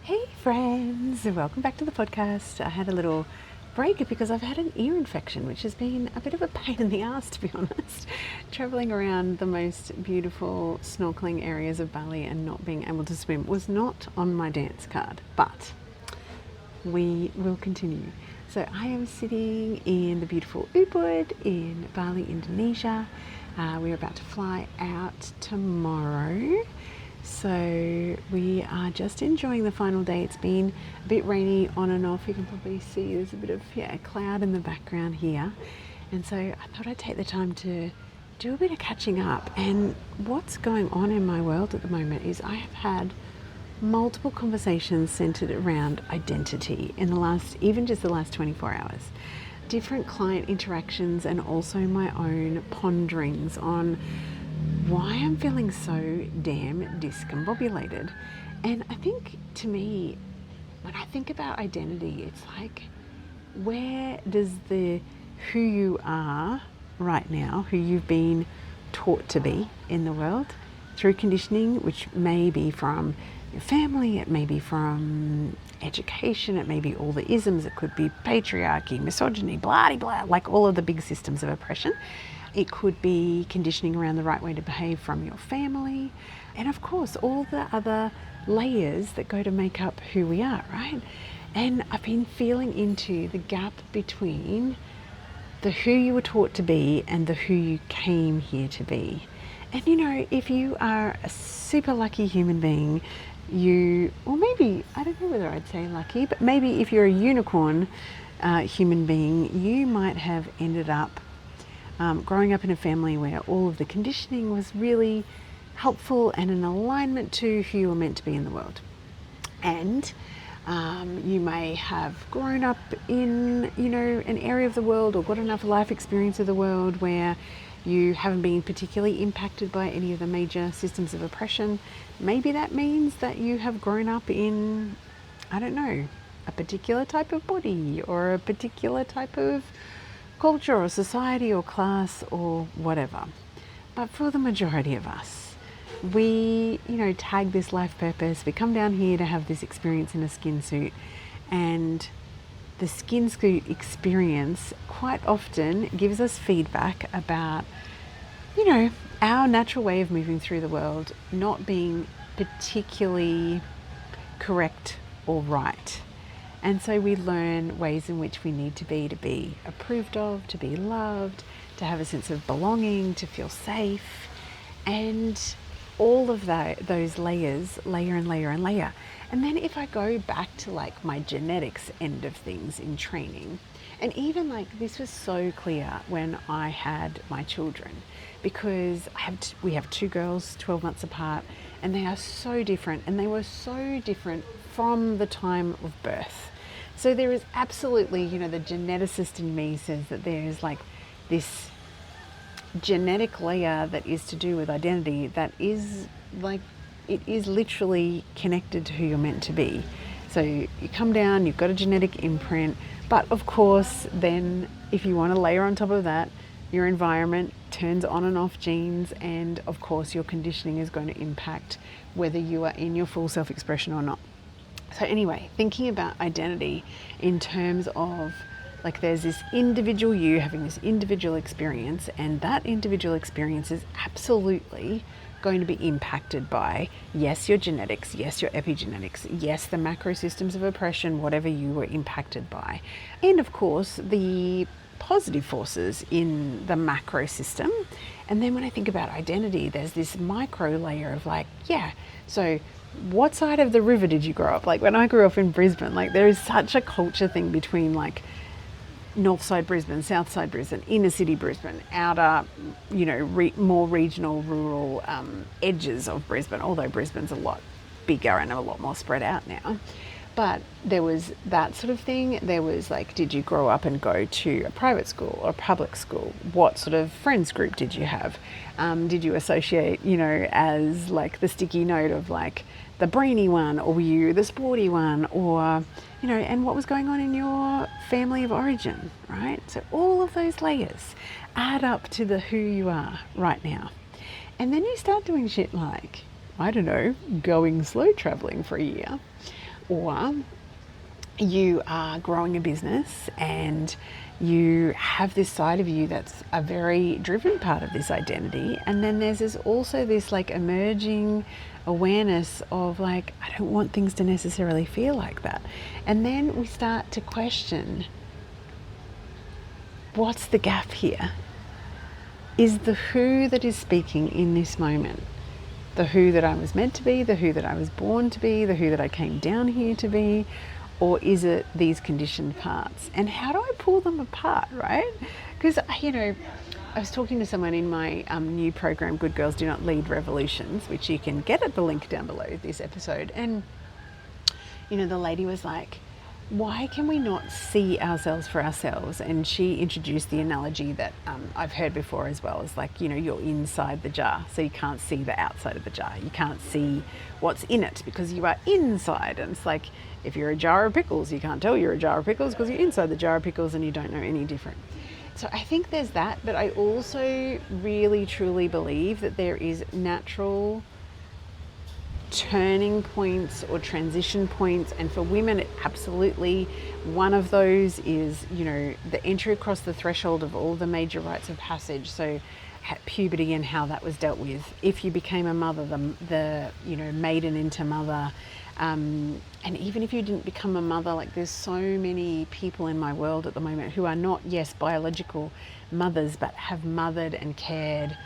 Hey friends, welcome back to the podcast. I had a little break because I've had an ear infection, which has been a bit of a pain in the ass, to be honest. Traveling around the most beautiful snorkeling areas of Bali and not being able to swim was not on my dance card, but we will continue. So I am sitting in the beautiful Ubud in Bali, Indonesia. We're about to fly out tomorrow. So we are just enjoying the final day. It's been a bit rainy on and off. You can probably see there's a bit of cloud in the background here. And so I thought I'd take the time to do a bit of catching up. And what's going on in my world at the moment is I have had multiple conversations centered around identity in the last 24 hours. Different client interactions and also my own ponderings on why I'm feeling so damn discombobulated. And I think, to me, when I think about identity, it's like, where does the who you are right now, who you've been taught to be in the world through conditioning, which may be from your family, it may be from education, it may be all the isms, it could be patriarchy, misogyny, blah blah, like all of the big systems of oppression. It could be conditioning around the right way to behave from your family, and of course all the other layers that go to make up who we are, right? And I've been feeling into the gap between the who you were taught to be and the who you came here to be. And if you are a super lucky human being, or maybe, I don't know whether I'd say lucky, but maybe if you're a unicorn human being, you might have ended up growing up in a family where all of the conditioning was really helpful and in alignment to who you were meant to be in the world. And you may have grown up in, an area of the world or got enough life experience of the world where you haven't been particularly impacted by any of the major systems of oppression. Maybe that means that you have grown up in, I don't know, a particular type of body or a particular type of culture or society or class or whatever. But for the majority of us, we, tag this life purpose. We come down here to have this experience in a skin suit, and the skin suit experience quite often gives us feedback about, our natural way of moving through the world not being particularly correct or right. And so we learn ways in which we need to be approved of, to be loved, to have a sense of belonging, to feel safe. And all of those layers, layer and layer and layer. And then if I go back to my genetics end of things in training, and even this was so clear when I had my children, because we have two girls 12 months apart, and they are so different, and they were so different from the time of birth. So there is absolutely, the geneticist in me says that there is this genetic layer that is to do with identity that is it is literally connected to who you're meant to be. So you come down, you've got a genetic imprint, but of course then if you want to layer on top of that, your environment turns on and off genes, and of course your conditioning is going to impact whether you are in your full self-expression or not. So anyway, thinking about identity in terms of there's this individual you having this individual experience, and that individual experience is absolutely going to be impacted by, yes, your genetics, yes, your epigenetics, yes, the macro systems of oppression, whatever you were impacted by. And of course, the positive forces in the macro system. And then when I think about identity, there's this micro layer of so what side of the river did you grow up? When I grew up in Brisbane, there is such a culture thing between north side Brisbane, south side Brisbane, inner city Brisbane, outer, more regional, rural edges of Brisbane, although Brisbane's a lot bigger and a lot more spread out now. But there was that sort of thing. There was did you grow up and go to a private school or a public school? What sort of friends group did you have? Did you associate, as the sticky note of the brainy one, or were you the sporty one, or, and what was going on in your family of origin, right? So all of those layers add up to the who you are right now. And then you start doing shit I don't know, going slow traveling for a year. Or you are growing a business and you have this side of you that's a very driven part of this identity, and then there's also this like emerging awareness of like, I don't want things to necessarily feel like that. And then we start to question, what's the gap here? Is the who that is speaking in this moment the who that I was meant to be, the who that I was born to be, the who that I came down here to be? Or is it these conditioned parts? And how do I pull them apart, right? Because, I was talking to someone in my new program, Good Girls Do Not Lead Revolutions, which you can get at the link down below this episode. And, the lady was like, why can we not see ourselves for ourselves? And she introduced the analogy that I've heard before as well, as like, you're inside the jar, so you can't see the outside of the jar. You can't see what's in it because you are inside. And it's like, if you're a jar of pickles, you can't tell you're a jar of pickles because you're inside the jar of pickles and you don't know any different. So I think there's that, but I also really truly believe that there is natural turning points or transition points, and for women it absolutely, one of those is the entry across the threshold of all the major rites of passage. So puberty and how that was dealt with. If you became a mother, the maiden into mother, and even if you didn't become a mother, like there's so many people in my world at the moment who are not, yes, biological mothers, but have mothered and cared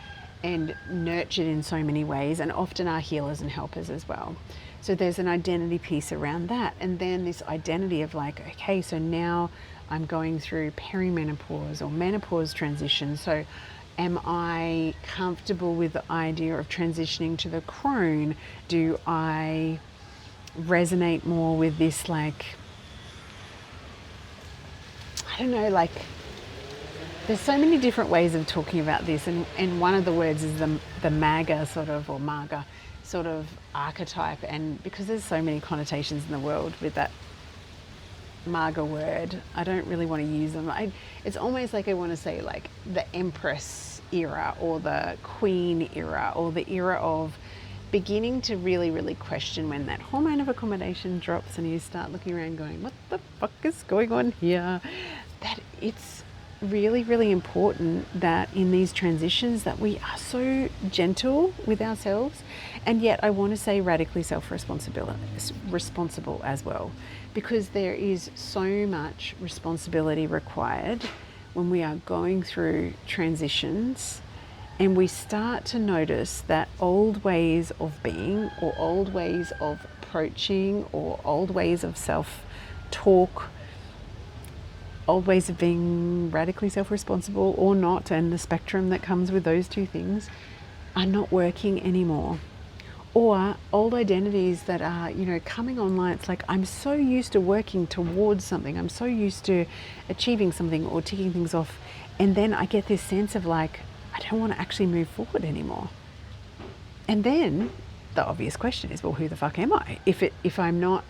and nurtured in so many ways, and often are healers and helpers as well. So there's an identity piece around that. And then this identity of like, okay, so now I'm going through perimenopause or menopause transition. So am I comfortable with the idea of transitioning to the crone? Do I resonate more with this, like, I don't know, like, there's so many different ways of talking about this, and one of the words is the MAGA sort of, or MAGA sort of archetype, and because there's so many connotations in the world with that MAGA word, I don't really want to use them. It's almost like I want to say like the Empress era or the Queen era, or the era of beginning to really, really question when that hormone of accommodation drops and you start looking around going, what the fuck is going on here? That it's really, really important that in these transitions that we are so gentle with ourselves, and yet I want to say radically responsible as well, because there is so much responsibility required when we are going through transitions, and we start to notice that old ways of being, or old ways of approaching, or old ways of self-talk, old ways of being radically self-responsible or not, and the spectrum that comes with those two things, are not working anymore. Or old identities that are, coming online. It's like, I'm so used to working towards something. I'm so used to achieving something or ticking things off. And then I get this sense of like, I don't want to actually move forward anymore. And then the obvious question is, well, who the fuck am I? If I'm not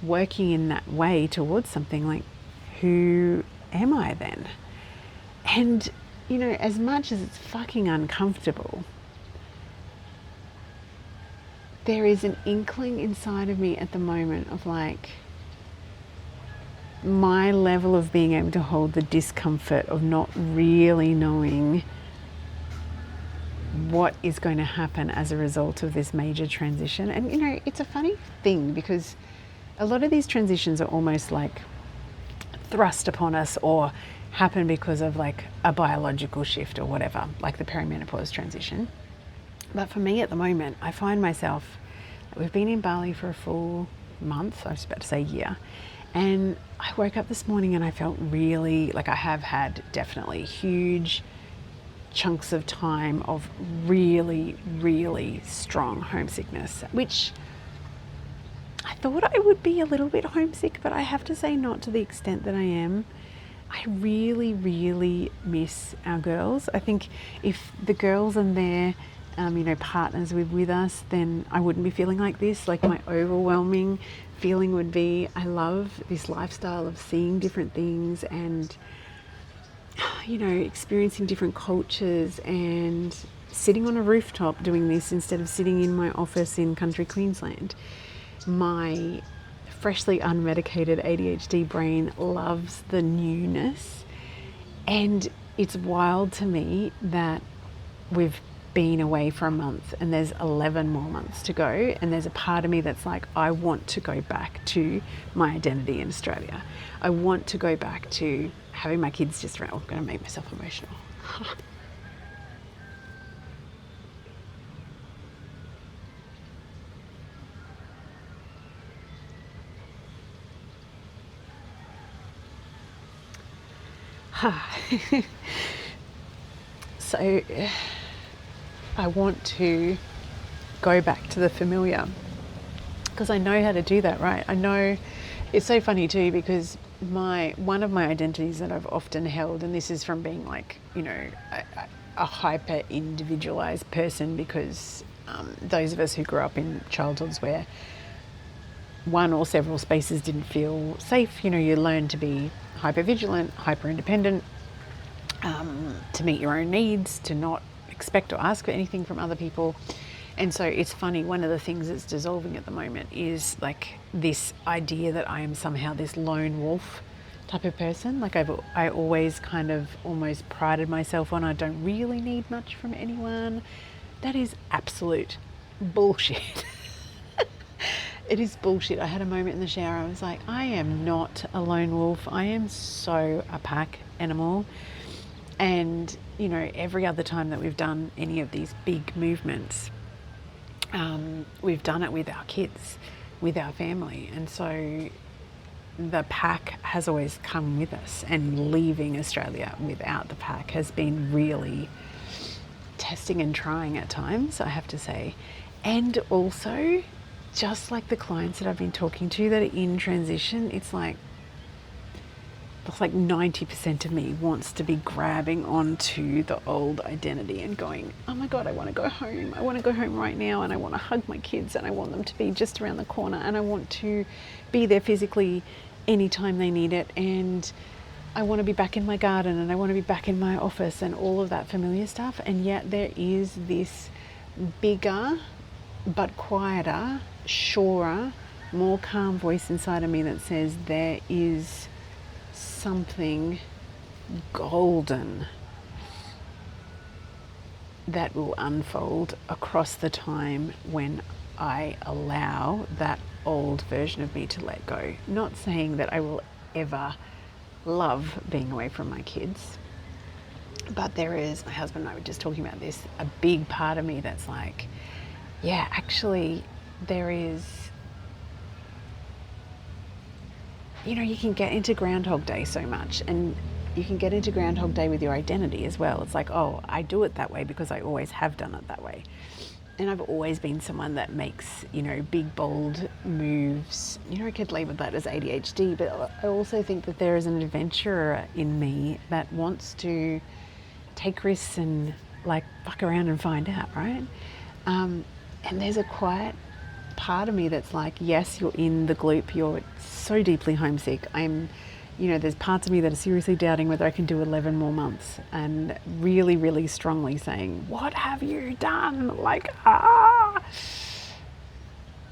working in that way towards something, like, who am I then? And, as much as it's fucking uncomfortable, there is an inkling inside of me at the moment of like, my level of being able to hold the discomfort of not really knowing what is going to happen as a result of this major transition. And, it's a funny thing because a lot of these transitions are almost like thrust upon us or happen because of like a biological shift or whatever, like the perimenopause transition. But for me at the moment, I find myself, we've been in Bali for a full month, I was about to say year, and I woke up this morning and I felt really, like I have had definitely huge chunks of time of really, really strong homesickness, which I thought I would be a little bit homesick, but I have to say not to the extent that I am. I really, really miss our girls. I think if the girls and their partners were with us, then I wouldn't be feeling like this. Like, my overwhelming feeling would be, I love this lifestyle of seeing different things and, experiencing different cultures and sitting on a rooftop doing this instead of sitting in my office in country Queensland. My freshly unmedicated ADHD brain loves the newness. And it's wild to me that we've been away for a month and there's 11 more months to go, and there's a part of me that's like, I want to go back to my identity in Australia. I want to go back to having my kids just around. I'm going to make myself emotional. So I want to go back to the familiar because I know how to do that, right? I know. It's so funny too, because one of my identities that I've often held, and this is from being like, a hyper individualized person, because those of us who grew up in childhoods where one or several spaces didn't feel safe, you learn to be hyper vigilant, hyper independent, to meet your own needs, to not expect or ask for anything from other people. And so it's funny, one of the things that's dissolving at the moment is like this idea that I am somehow this lone wolf type of person. Like I always kind of almost prided myself on, I don't really need much from anyone. That is absolute bullshit. It is bullshit. I had a moment in the shower, I was like, I am not a lone wolf. I am so a pack animal. And, every other time that we've done any of these big movements, we've done it with our kids, with our family. And so the pack has always come with us, and leaving Australia without the pack has been really testing and trying at times, I have to say. And also, just like the clients that I've been talking to that are in transition, it's like 90% of me wants to be grabbing onto the old identity and going, oh my God, I want to go home. I want to go home right now, and I want to hug my kids, and I want them to be just around the corner, and I want to be there physically anytime they need it, and I want to be back in my garden, and I want to be back in my office, and all of that familiar stuff. And yet there is this bigger but quieter, surer, more calm voice inside of me that says there is something golden that will unfold across the time when I allow that old version of me to let go. Not saying that I will ever love being away from my kids, but there is, my husband and I were just talking about this, a big part of me that's like, yeah, actually there is, you can get into Groundhog Day so much, and you can get into Groundhog Day with your identity as well. It's like, oh, I do it that way because I always have done it that way. And I've always been someone that makes, big, bold moves. I could label that as ADHD, but I also think that there is an adventurer in me that wants to take risks and fuck around and find out, right? And there's a quiet part of me that's like, yes, you're in the gloop, you're so deeply homesick. There's parts of me that are seriously doubting whether I can do 11 more months, and really, really strongly saying, what have you done?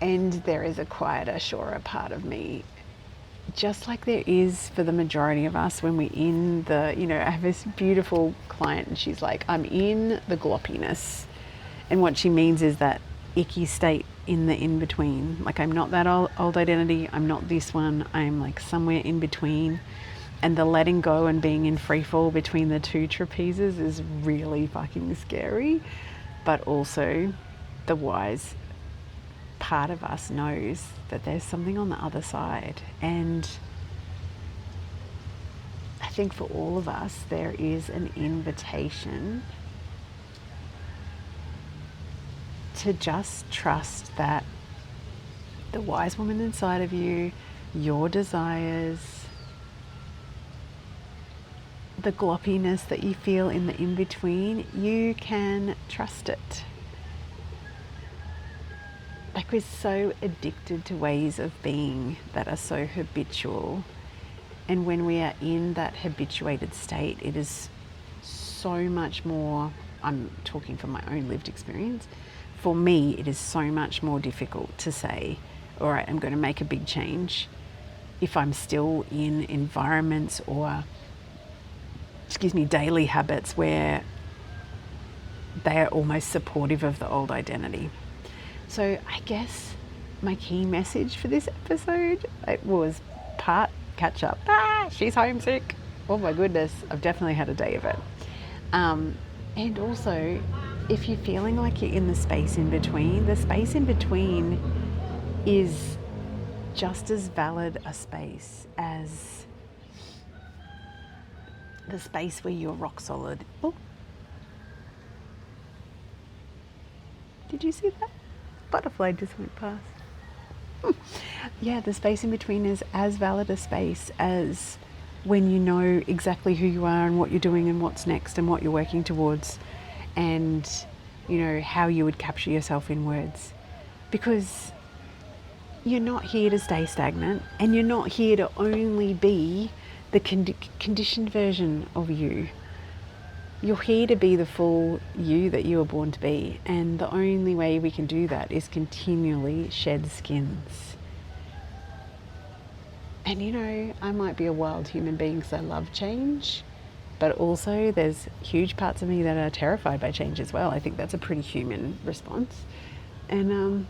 And there is a quieter, surer part of me, just like there is for the majority of us when we're in the, I have this beautiful client, and she's like, I'm in the gloppiness. And what she means is that icky state in the in-between. I'm not that old identity, I'm not this one, I'm somewhere in between. And the letting go and being in free fall between the two trapezes is really fucking scary. But also the wise part of us knows that there's something on the other side. And I think for all of us, there is an invitation to just trust that the wise woman inside of you, your desires, the gloppiness that you feel in the in-between, you can trust it. We're so addicted to ways of being that are so habitual. And when we are in that habituated state, it is so much more, I'm talking from my own lived experience, for me, it is so much more difficult to say, all right, I'm going to make a big change, if I'm still in environments or, daily habits where they are almost supportive of the old identity. So I guess my key message for this episode, it was part catch up. She's homesick. Oh my goodness, I've definitely had a day of it. And also, if you're feeling like you're in the space in between is just as valid a space as the space where you're rock solid. Oh, did you see that? Butterfly just went past. Yeah, the space in between is as valid a space as when you know exactly who you are and what you're doing and what's next and what you're working towards, and how you would capture yourself in words. Because you're not here to stay stagnant, and you're not here to only be the conditioned version of you. You're here to be the full you that you were born to be, and the only way we can do that is continually shed skins. And I might be a wild human being because I love change, but also there's huge parts of me that are terrified by change as well. I think that's a pretty human response. And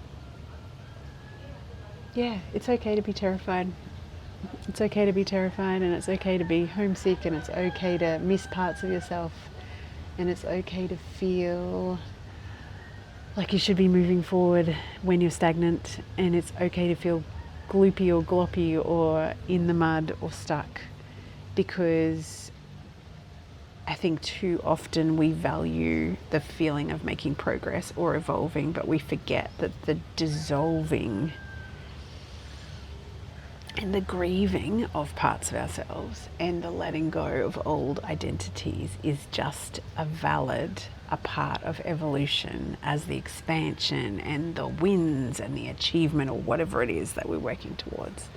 yeah, it's okay to be terrified. It's okay to be terrified, and it's okay to be homesick, and it's okay to miss parts of yourself, and it's okay to feel like you should be moving forward when you're stagnant, and it's okay to feel gloopy or gloppy or in the mud or stuck, because I think too often we value the feeling of making progress or evolving, but we forget that the dissolving and the grieving of parts of ourselves and the letting go of old identities is just a part of evolution, as the expansion and the wins and the achievement or whatever it is that we're working towards.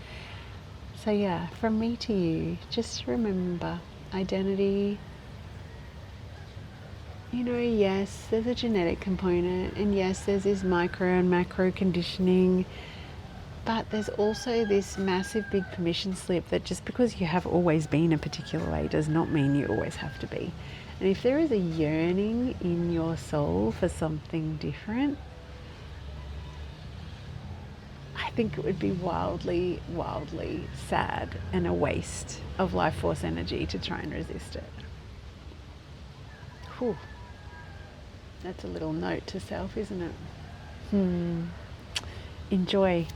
So yeah, from me to you, just remember, identity, yes, there's a genetic component, and yes, there's this micro and macro conditioning, but there's also this massive big permission slip that just because you have always been a particular way does not mean you always have to be. And if there is a yearning in your soul for something different, I think it would be wildly, wildly sad and a waste of life force energy to try and resist it. Whew. That's a little note to self, isn't it? Enjoy.